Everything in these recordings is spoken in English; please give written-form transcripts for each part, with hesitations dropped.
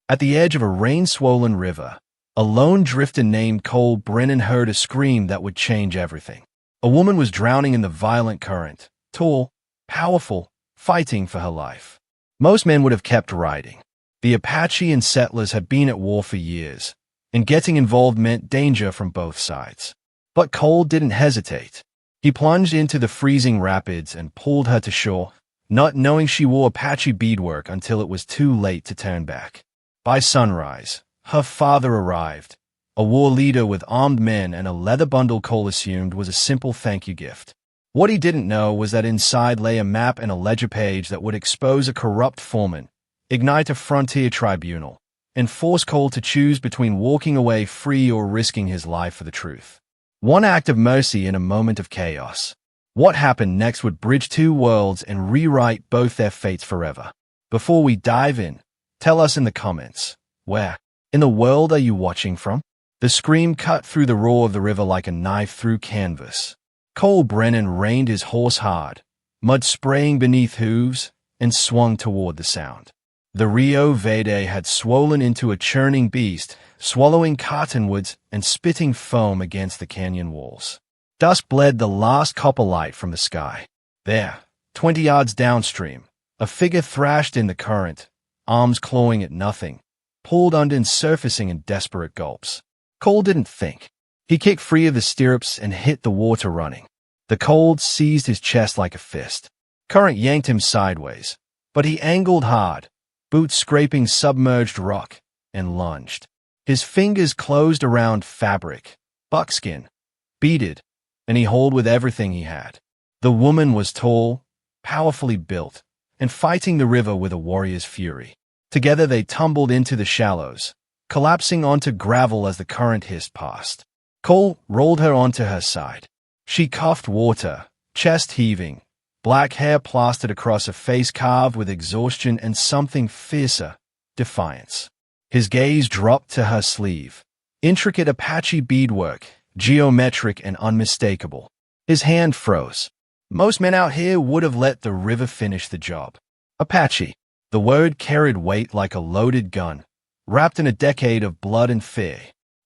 At the edge of a rain-swollen river, a lone drifter named Cole Brennan heard a scream that would change everything. A woman was drowning in the violent current, tall, powerful, fighting for her life. Most men would have kept riding. The Apache and settlers had been at war for years, and getting involved meant danger from both sides. But Cole didn't hesitate. He plunged into the freezing rapids and pulled her to shore, not knowing she wore Apache beadwork until it was too late to turn back. By sunrise, her father arrived, a war leader with armed men and a leather bundle Cole assumed was a simple thank you gift. What he didn't know was that inside lay a map and a ledger page that would expose a corrupt foreman, ignite a frontier tribunal, and force Cole to choose between walking away free or risking his life for the truth. One act of mercy in a moment of chaos. What happened next would bridge two worlds and rewrite both their fates forever. Before we dive in, tell us in the comments, where in the world are you watching from? The scream cut through the roar of the river like a knife through canvas. Cole Brennan reined his horse hard, mud spraying beneath hooves, and swung toward the sound. The Rio Verde had swollen into a churning beast, swallowing cottonwoods and spitting foam against the canyon walls. Dusk bled the last copper light from the sky. There, 20 yards downstream, a figure thrashed in the current, arms clawing at nothing, pulled under and surfacing in desperate gulps. Cole didn't think. He kicked free of the stirrups and hit the water running. The cold seized his chest like a fist. Current yanked him sideways, but he angled hard, boots scraping submerged rock, and lunged. His fingers closed around fabric, buckskin, beaded, and he hauled with everything he had. The woman was tall, powerfully built, and fighting the river with a warrior's fury. Together they tumbled into the shallows, collapsing onto gravel as the current hissed past. Cole rolled her onto her side. She coughed water, chest heaving, black hair plastered across a face carved with exhaustion and something fiercer, defiance. His gaze dropped to her sleeve. Intricate Apache beadwork, geometric and unmistakable. His hand froze. Most men out here would have let the river finish the job. Apache. The word carried weight like a loaded gun, wrapped in a decade of blood and fear.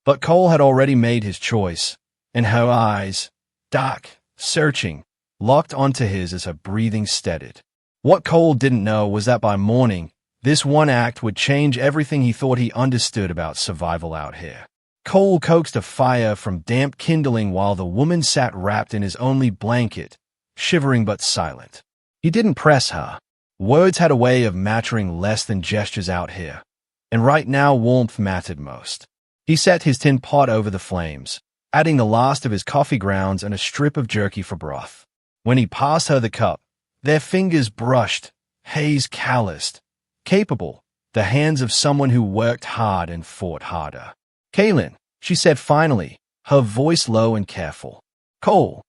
But Cole had already made his choice, and her eyes, dark, searching, locked onto his as her breathing steadied. What Cole didn't know was that by morning, this one act would change everything he thought he understood about survival out here. Cole coaxed a fire from damp kindling while the woman sat wrapped in his only blanket, shivering but silent. He didn't press her. Words had a way of mattering less than gestures out here, and right now warmth mattered most. He set his tin pot over the flames, adding the last of his coffee grounds and a strip of jerky for broth. When he passed her the cup, their fingers brushed, haze calloused, capable, the hands of someone who worked hard and fought harder. "Kaylin," she said finally, her voice low and careful. "Cole."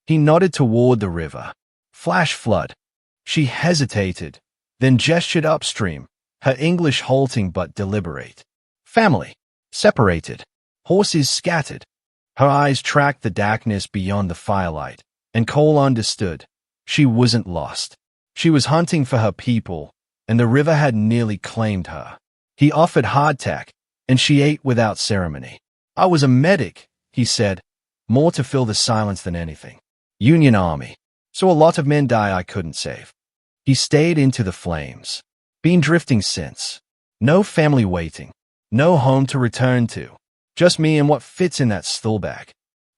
He nodded toward the river. Flash flood. She hesitated, then gestured upstream, her English halting but deliberate. "Family. Separated. Horses scattered." Her eyes tracked the darkness beyond the firelight, and Cole understood. She wasn't lost. She was hunting for her people, and the river had nearly claimed her. He offered hardtack, and she ate without ceremony. "I was a medic," he said, more to fill the silence than anything. "Union Army. So a lot of men die I couldn't save." He stayed into the flames. Been drifting since. No family waiting. No home to return to. Just me and what fits in that stillbag.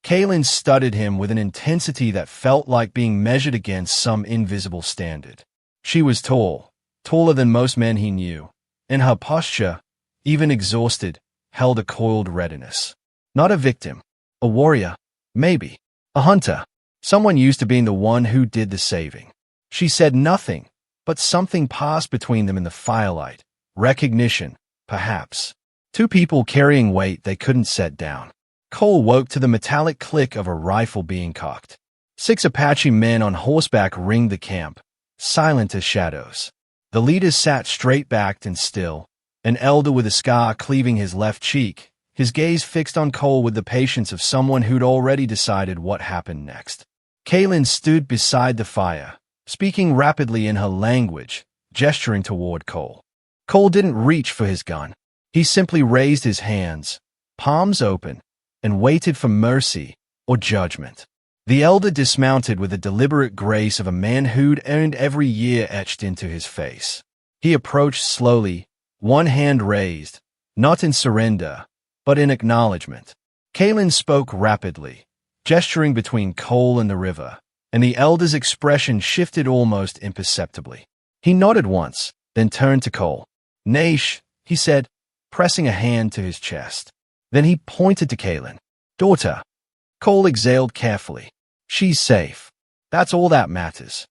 Kaylin studied him with an intensity that felt like being measured against some invisible standard. She was tall, taller than most men he knew, and her posture, even exhausted, held a coiled readiness. Not a victim. A warrior. Maybe. A hunter. Someone used to being the one who did the saving. She said nothing, but something passed between them in the firelight. Recognition, perhaps. Two people carrying weight they couldn't set down. Cole woke to the metallic click of a rifle being cocked. 6 Apache men on horseback ringed the camp, silent as shadows. The leader sat straight-backed and still, an elder with a scar cleaving his left cheek, his gaze fixed on Cole with the patience of someone who'd already decided what happened next. Kaylin stood beside the fire, speaking rapidly in her language, gesturing toward Cole. Cole didn't reach for his gun. He simply raised his hands, palms open, and waited for mercy or judgment. The elder dismounted with the deliberate grace of a man who'd earned every year etched into his face. He approached slowly, one hand raised, not in surrender, but in acknowledgement. Kalen spoke rapidly, gesturing between Cole and the river, and the elder's expression shifted almost imperceptibly. He nodded once, then turned to Cole. "Naish," he said, pressing a hand to his chest. Then he pointed to Kalen. "Daughter." Cole exhaled carefully. "She's safe. That's all that matters."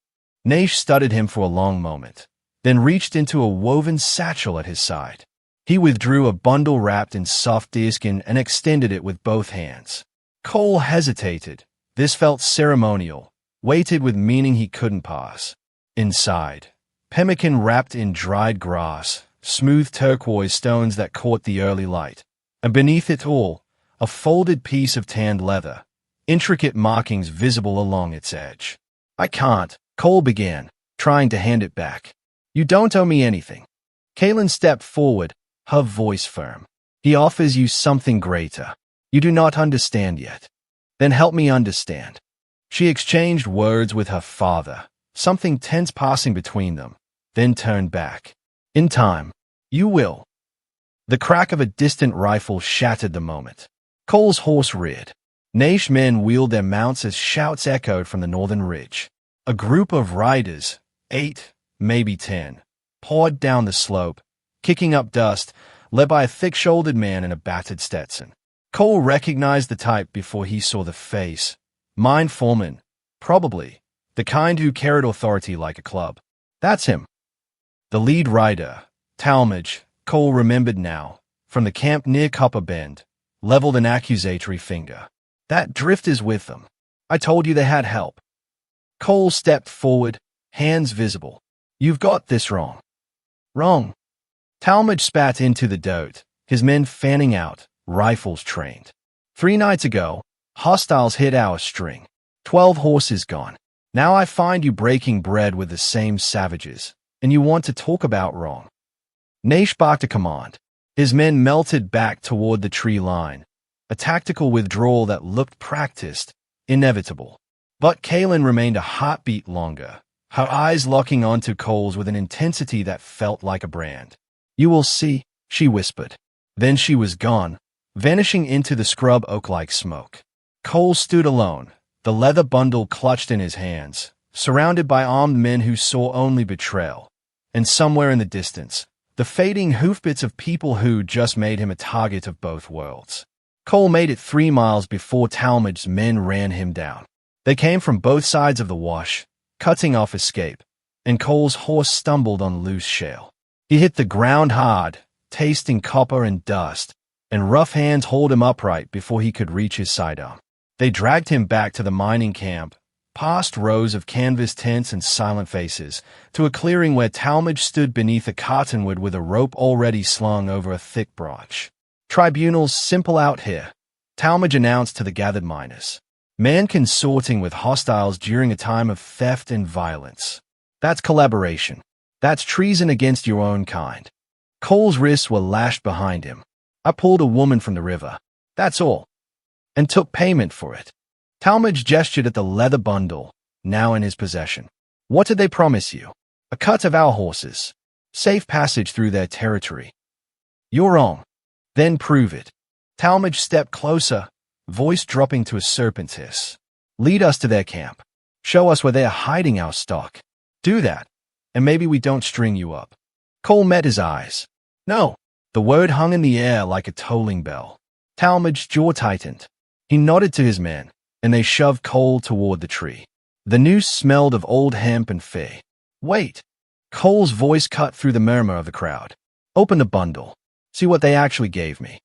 Naish studied him for a long moment, then reached into a woven satchel at his side. He withdrew a bundle wrapped in soft deerskin and extended it with both hands. Cole hesitated. This felt ceremonial, weighted with meaning he couldn't pass. Inside, pemmican wrapped in dried grass, smooth turquoise stones that caught the early light, and beneath it all, a folded piece of tanned leather, intricate markings visible along its edge. "I can't," Cole began, trying to hand it back. "You don't owe me anything." Kalen stepped forward, her voice firm. "He offers you something greater. You do not understand yet. Then help me understand." She exchanged words with her father, something tense passing between them, then turned back. "In time, you will." The crack of a distant rifle shattered the moment. Cole's horse reared. Naish men wheeled their mounts as shouts echoed from the northern ridge. A group of riders, 8, maybe 10, poured down the slope, kicking up dust, led by a thick-shouldered man in a battered Stetson. Cole recognized the type before he saw the face. Mine foreman, probably, the kind who carried authority like a club. That's him. The lead rider, Talmadge, Cole remembered now, from the camp near Copper Bend, leveled an accusatory finger. "That drift is with them. I told you they had help." Cole stepped forward, hands visible. "You've got this wrong." "Wrong." Talmadge spat into the dirt, his men fanning out, rifles trained. 3 nights ago, hostiles hit our string. 12 horses gone. Now I find you breaking bread with the same savages, and you want to talk about wrong." Naish barked a command. His men melted back toward the tree line, a tactical withdrawal that looked practiced, inevitable. But Kalen remained a heartbeat longer, her eyes locking onto Cole's with an intensity that felt like a brand. "You will see," she whispered. Then she was gone, vanishing into the scrub oak-like smoke. Cole stood alone, the leather bundle clutched in his hands, surrounded by armed men who saw only betrayal. And somewhere in the distance, the fading hoofbeats of people who just made him a target of both worlds. Cole made it 3 miles before Talmadge's men ran him down. They came from both sides of the wash, cutting off escape, and Cole's horse stumbled on loose shale. He hit the ground hard, tasting copper and dust, and rough hands hauled him upright before he could reach his sidearm. They dragged him back to the mining camp, past rows of canvas tents and silent faces, to a clearing where Talmadge stood beneath a cottonwood with a rope already slung over a thick branch. "Tribunal's simple out here," Talmadge announced to the gathered miners. "Man consorting with hostiles during a time of theft and violence. That's collaboration. That's treason against your own kind." Cole's wrists were lashed behind him. "I pulled a woman from the river. That's all. And took payment for it." Talmadge gestured at the leather bundle, now in his possession. "What did they promise you? A cut of our horses. Safe passage through their territory." "You're wrong." "Then prove it." Talmadge stepped closer, voice dropping to a serpent's hiss. "Lead us to their camp. Show us where they are hiding our stock. Do that, and maybe we don't string you up." Cole met his eyes. "No." The word hung in the air like a tolling bell. Talmadge's jaw tightened. He nodded to his men, and they shoved Cole toward the tree. The noose smelled of old hemp and fay. "Wait." Cole's voice cut through the murmur of the crowd. "Open the bundle. See what they actually gave me."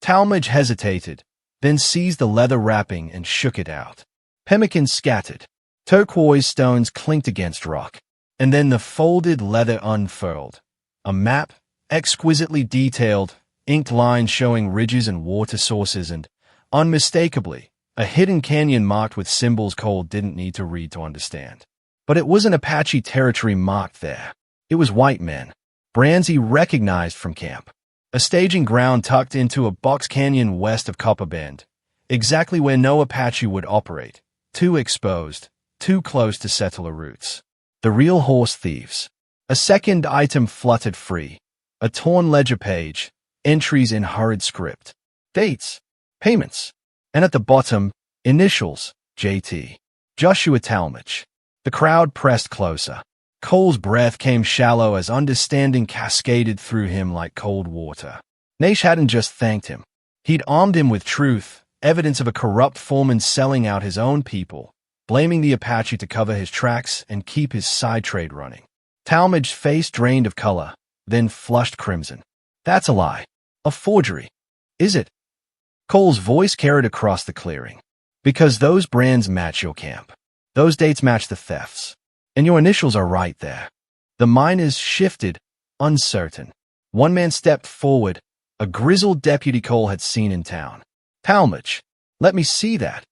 Talmadge hesitated, then seized the leather wrapping and shook it out. Pemmican scattered. Turquoise stones clinked against rock. And then the folded leather unfurled. A map, exquisitely detailed, inked lines showing ridges and water sources, and, unmistakably, a hidden canyon marked with symbols Cole didn't need to read to understand. But it wasn't Apache territory marked there. It was white men. brands he recognized from camp. A staging ground tucked into a box canyon west of Copper Bend, exactly where no Apache would operate, too exposed, too close to settler roots. The real horse thieves. A second item fluttered free, a torn ledger page, entries in hurried script, dates, payments, and at the bottom, initials, JT. Joshua Talmadge. The crowd pressed closer. Cole's breath came shallow as understanding cascaded through him like cold water. Naish hadn't just thanked him. He'd armed him with truth, evidence of a corrupt foreman selling out his own people, blaming the Apache to cover his tracks and keep his side trade running. Talmadge's face drained of color, then flushed crimson. That's a lie. A forgery. Is it? Cole's voice carried across the clearing. Because those brands match your camp. Those dates match the thefts. And your initials are right there. The miners shifted, uncertain. One man stepped forward, a grizzled deputy Cole had seen in town. Talmadge, let me see that.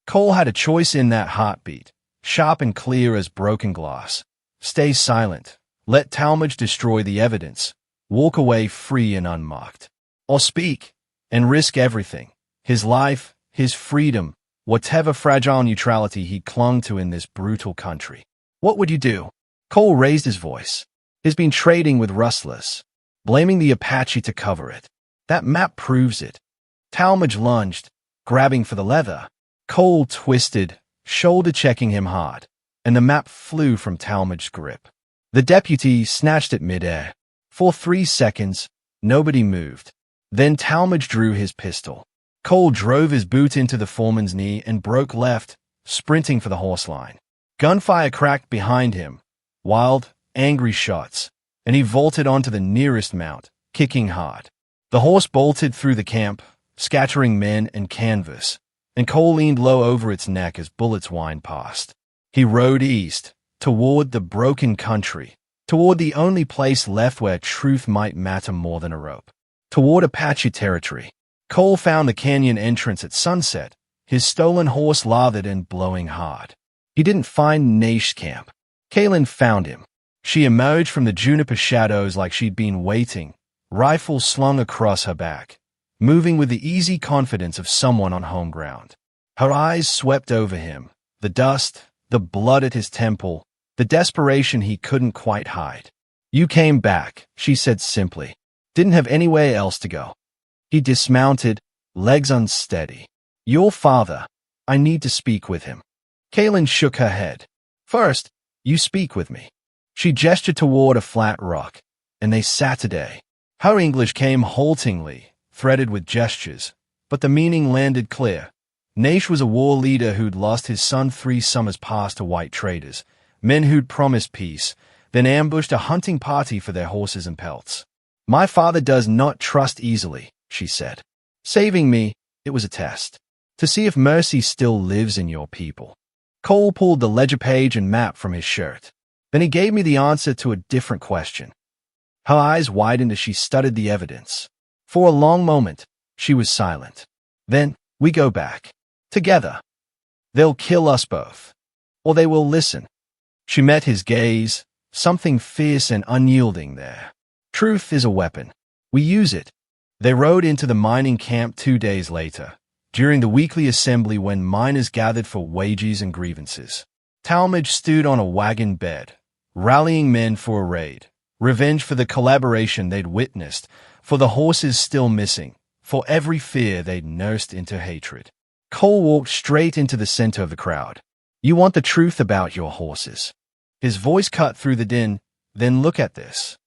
Cole had a choice in that heartbeat, sharp and clear as broken glass. Stay silent. Let Talmadge destroy the evidence. Walk away free and unmarked. Or speak, and risk everything. His life, his freedom, whatever fragile neutrality he clung to in this brutal country. What would you do? Cole raised his voice. He's been trading with rustlers, blaming the Apache to cover it. That map proves it. Talmadge lunged, grabbing for the leather. Cole twisted, shoulder-checking him hard, and the map flew from Talmadge's grip. The deputy snatched it midair. For 3 seconds, nobody moved. Then Talmadge drew his pistol. Cole drove his boot into the foreman's knee and broke left, sprinting for the horse line. Gunfire cracked behind him, wild, angry shots, and he vaulted onto the nearest mount, kicking hard. The horse bolted through the camp, scattering men and canvas, and Cole leaned low over its neck as bullets whined past. He rode east, toward the broken country, toward the only place left where truth might matter more than a rope. Toward Apache territory. Cole found the canyon entrance at sunset, his stolen horse lathered and blowing hard. He didn't find Naish's camp. Kaylin found him. She emerged from the juniper shadows like she'd been waiting, rifle slung across her back, moving with the easy confidence of someone on home ground. Her eyes swept over him, the dust, the blood at his temple, the desperation he couldn't quite hide. You came back, she said simply. Didn't have anywhere else to go. He dismounted, legs unsteady. Your father. I need to speak with him. Kaylin shook her head. First, you speak with me. She gestured toward a flat rock, and they sat today. Her English came haltingly, threaded with gestures, but the meaning landed clear. Naish was a war leader who'd lost his son 3 summers past to white traders, men who'd promised peace, then ambushed a hunting party for their horses and pelts. My father does not trust easily, she said. Saving me, it was a test, to see if mercy still lives in your people. Cole pulled the ledger page and map from his shirt. Then he gave me the answer to a different question. Her eyes widened as she studied the evidence. For a long moment, she was silent. Then, we go back. Together. They'll kill us both. Or they will listen. She met his gaze, something fierce and unyielding there. Truth is a weapon. We use it. They rode into the mining camp 2 days later, during the weekly assembly when miners gathered for wages and grievances. Talmadge stood on a wagon bed, rallying men for a raid, revenge for the collaboration they'd witnessed, for the horses still missing, for every fear they'd nursed into hatred. Cole walked straight into the center of the crowd. You want the truth about your horses. His voice cut through the din. Then look at this.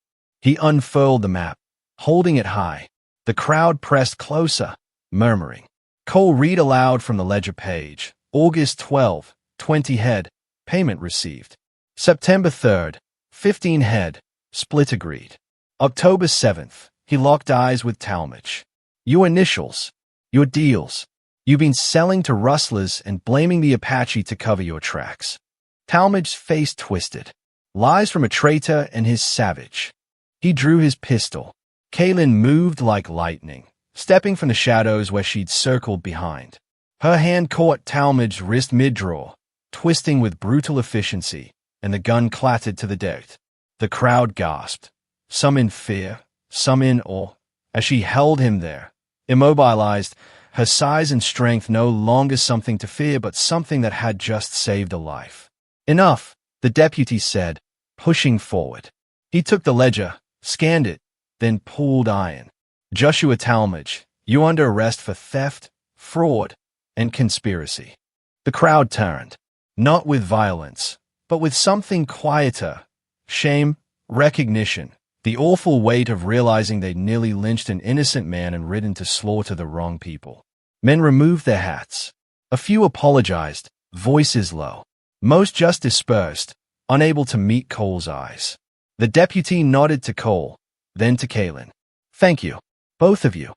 He unfurled the map, holding it high. The crowd pressed closer, murmuring. Cole read aloud from the ledger page. August 12, 20 head, payment received. September 3rd, 15 head, split agreed. October 7th, he locked eyes with Talmadge. Your initials, your deals. You've been selling to rustlers and blaming the Apache to cover your tracks. Talmadge's face twisted. Lies from a traitor and his savage. He drew his pistol. Kaylin moved like lightning, stepping from the shadows where she'd circled behind. Her hand caught Talmadge's wrist mid-draw, twisting with brutal efficiency, and the gun clattered to the dirt. The crowd gasped. some in fear, some in awe, as she held him there, immobilized, her size and strength no longer something to fear but something that had just saved a life. Enough, the deputy said, pushing forward. He took the ledger, scanned it, then pulled iron. Joshua Talmadge, you under arrest for theft, fraud, and conspiracy. The crowd turned, not with violence, but with something quieter, shame, recognition, the awful weight of realizing they'd nearly lynched an innocent man and ridden to slaughter the wrong people. Men removed their hats. A few apologized, voices low. Most just dispersed, unable to meet Cole's eyes. The deputy nodded to Cole, then to Kalen. Thank you, both of you.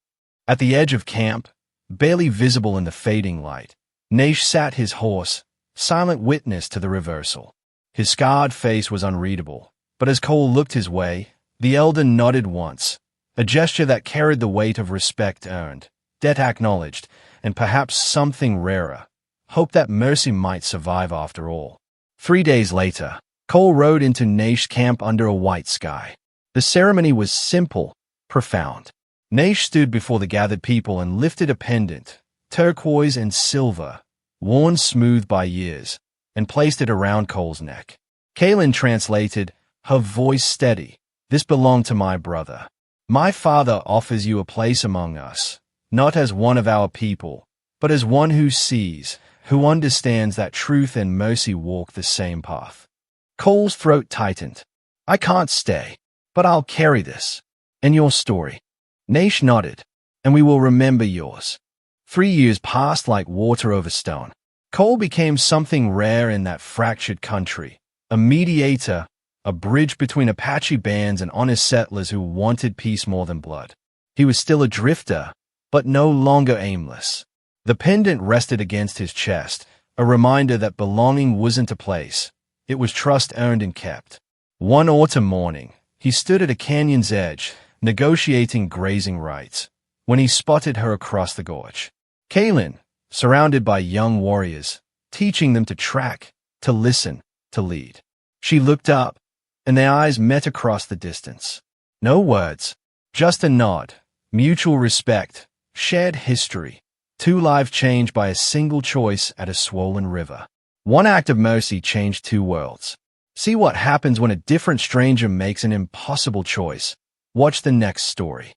At the edge of camp, barely visible in the fading light, Naish sat his horse, silent witness to the reversal. His scarred face was unreadable, but as Cole looked his way, the elder nodded once, a gesture that carried the weight of respect earned, debt acknowledged, and perhaps something rarer, hope that mercy might survive after all. 3 days later, Cole rode into Naish camp under a white sky. The ceremony was simple, profound. Naish stood before the gathered people and lifted a pendant, turquoise and silver, worn smooth by years, and placed it around Cole's neck. Kalen translated, her voice steady. This belonged to my brother. My father offers you a place among us, not as one of our people, but as one who sees, who understands that truth and mercy walk the same path. Cole's throat tightened. I can't stay, but I'll carry this. And your story. Naish nodded, and we will remember yours. 3 years passed like water over stone. Cole became something rare in that fractured country, a mediator, a bridge between Apache bands and honest settlers who wanted peace more than blood. He was still a drifter, but no longer aimless. The pendant rested against his chest, a reminder that belonging wasn't a place. It was trust earned and kept. One autumn morning, he stood at a canyon's edge, negotiating grazing rights, when he spotted her across the gorge. Kalen, surrounded by young warriors, teaching them to track, to listen, to lead. She looked up, and their eyes met across the distance. No words, just a nod, mutual respect, shared history, 2 lives changed by a single choice at a swollen river. One act of mercy changed 2 worlds. See what happens when a different stranger makes an impossible choice. Watch the next story.